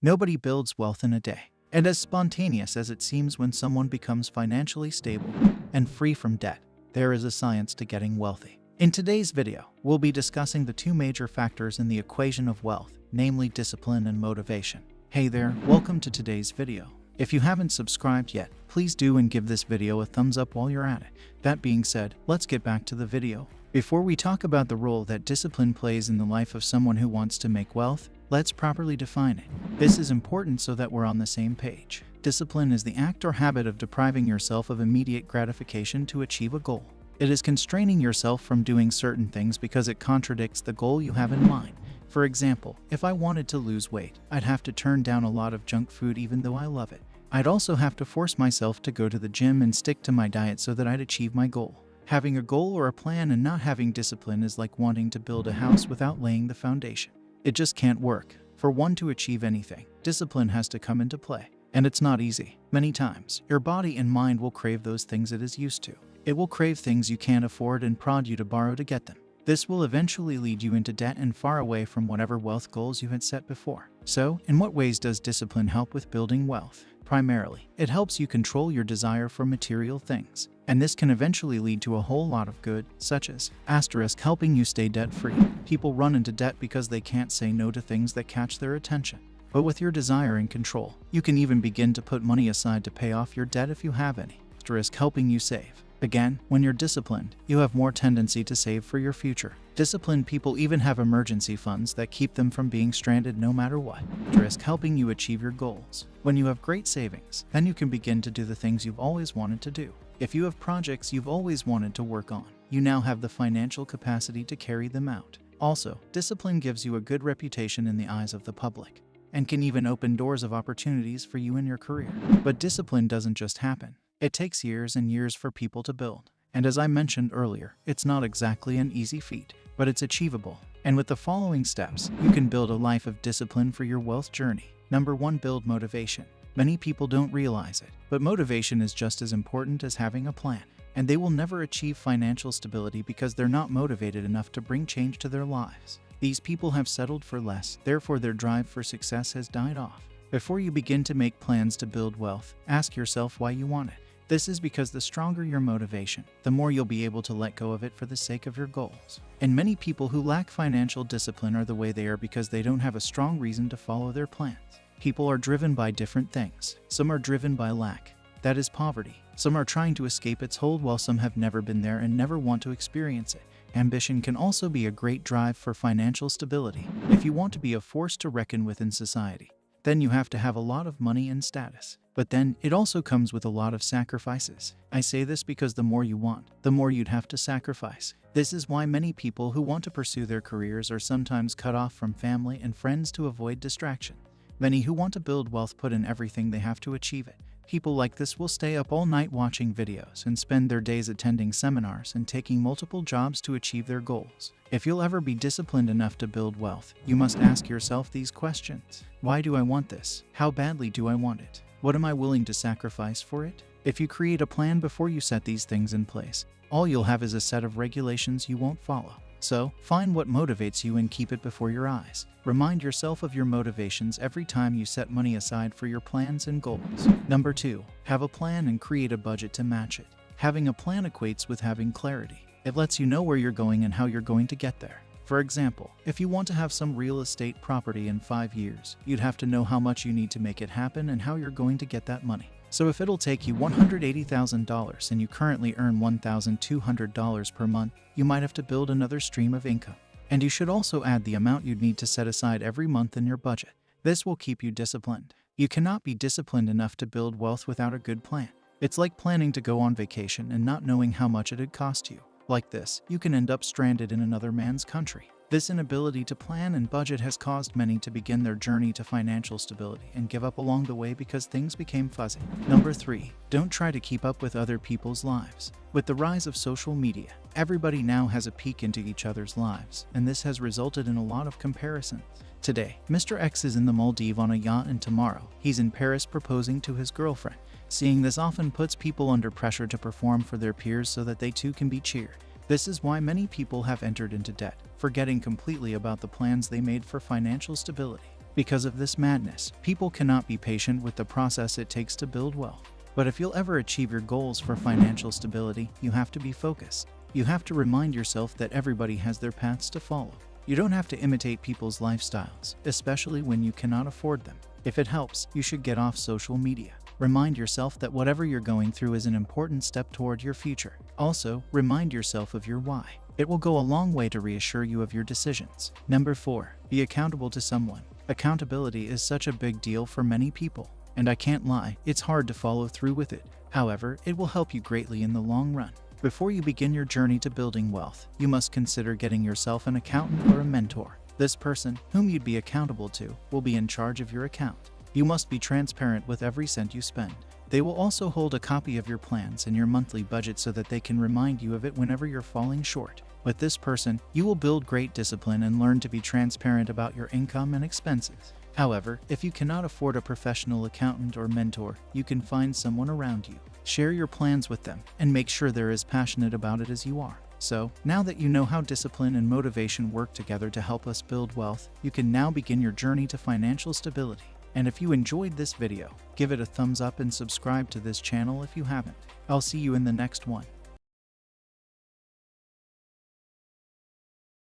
Nobody builds wealth in a day. And as spontaneous as it seems when someone becomes financially stable and free from debt, there is a science to getting wealthy. In today's video, we'll be discussing the two major factors in the equation of wealth, namely discipline and motivation. Hey there, welcome to today's video. If you haven't subscribed yet, please do and give this video a thumbs up while you're at it. That being said, let's get back to the video. Before we talk about the role that discipline plays in the life of someone who wants to make wealth, let's properly define it. This is important so that we're on the same page. Discipline is the act or habit of depriving yourself of immediate gratification to achieve a goal. It is constraining yourself from doing certain things because it contradicts the goal you have in mind. For example, if I wanted to lose weight, I'd have to turn down a lot of junk food even though I love it. I'd also have to force myself to go to the gym and stick to my diet so that I'd achieve my goal. Having a goal or a plan and not having discipline is like wanting to build a house without laying the foundation. It just can't work. For one to achieve anything, discipline has to come into play. And it's not easy. Many times, your body and mind will crave those things it is used to. It will crave things you can't afford and prod you to borrow to get them. This will eventually lead you into debt and far away from whatever wealth goals you had set before. So, in what ways does discipline help with building wealth? Primarily, it helps you control your desire for material things. And this can eventually lead to a whole lot of good, such as helping you stay debt-free. People run into debt because they can't say no to things that catch their attention. But with your desire in control, you can even begin to put money aside to pay off your debt if you have any. Helping you save. Again, when you're disciplined, you have more tendency to save for your future. Disciplined people even have emergency funds that keep them from being stranded no matter what. Helping you achieve your goals. When you have great savings, then you can begin to do the things you've always wanted to do. If you have projects you've always wanted to work on, you now have the financial capacity to carry them out. Also, discipline gives you a good reputation in the eyes of the public, and can even open doors of opportunities for you in your career. But discipline doesn't just happen. It takes years and years for people to build. And as I mentioned earlier, it's not exactly an easy feat, but it's achievable. And with the following steps, you can build a life of discipline for your wealth journey. Number 1, build motivation. Many people don't realize it, but motivation is just as important as having a plan. And they will never achieve financial stability because they're not motivated enough to bring change to their lives. These people have settled for less, therefore their drive for success has died off. Before you begin to make plans to build wealth, ask yourself why you want it. This is because the stronger your motivation, the more you'll be able to let go of it for the sake of your goals. And many people who lack financial discipline are the way they are because they don't have a strong reason to follow their plans. People are driven by different things. Some are driven by lack, that is poverty. Some are trying to escape its hold while some have never been there and never want to experience it. Ambition can also be a great drive for financial stability. If you want to be a force to reckon with in society, then you have to have a lot of money and status. But then, it also comes with a lot of sacrifices. I say this because the more you want, the more you'd have to sacrifice. This is why many people who want to pursue their careers are sometimes cut off from family and friends to avoid distraction. Many who want to build wealth put in everything they have to achieve it. People like this will stay up all night watching videos and spend their days attending seminars and taking multiple jobs to achieve their goals. If you'll ever be disciplined enough to build wealth, you must ask yourself these questions. Why do I want this? How badly do I want it? What am I willing to sacrifice for it? If you create a plan before you set these things in place, all you'll have is a set of regulations you won't follow. So, find what motivates you and keep it before your eyes. Remind yourself of your motivations every time you set money aside for your plans and goals. Number 2, have a plan and create a budget to match it. Having a plan equates with having clarity. It lets you know where you're going and how you're going to get there. For example, if you want to have some real estate property in 5 years, you'd have to know how much you need to make it happen and how you're going to get that money. So if it'll take you $180,000 and you currently earn $1,200 per month, you might have to build another stream of income. And you should also add the amount you'd need to set aside every month in your budget. This will keep you disciplined. You cannot be disciplined enough to build wealth without a good plan. It's like planning to go on vacation and not knowing how much it'd cost you. Like this, you can end up stranded in another man's country. This inability to plan and budget has caused many to begin their journey to financial stability and give up along the way because things became fuzzy. Number 3, don't try to keep up with other people's lives. With the rise of social media, everybody now has a peek into each other's lives, and this has resulted in a lot of comparisons. Today, Mr. X is in the Maldives on a yacht, and tomorrow, he's in Paris proposing to his girlfriend. Seeing this often puts people under pressure to perform for their peers so that they too can be cheered. This is why many people have entered into debt, forgetting completely about the plans they made for financial stability. Because of this madness, people cannot be patient with the process it takes to build wealth. But if you'll ever achieve your goals for financial stability, you have to be focused. You have to remind yourself that everybody has their paths to follow. You don't have to imitate people's lifestyles, especially when you cannot afford them. If it helps, you should get off social media. Remind yourself that whatever you're going through is an important step toward your future. Also, remind yourself of your why. It will go a long way to reassure you of your decisions. Number 4. Be accountable to someone. Accountability is such a big deal for many people, and I can't lie, it's hard to follow through with it. However, it will help you greatly in the long run. Before you begin your journey to building wealth, you must consider getting yourself an accountant or a mentor. This person, whom you'd be accountable to, will be in charge of your account. You must be transparent with every cent you spend. They will also hold a copy of your plans and your monthly budget so that they can remind you of it whenever you're falling short. With this person, you will build great discipline and learn to be transparent about your income and expenses. However, if you cannot afford a professional accountant or mentor, you can find someone around you. Share your plans with them and make sure they're as passionate about it as you are. So, now that you know how discipline and motivation work together to help us build wealth, you can now begin your journey to financial stability. And if you enjoyed this video, give it a thumbs up and subscribe to this channel if you haven't. I'll see you in the next one.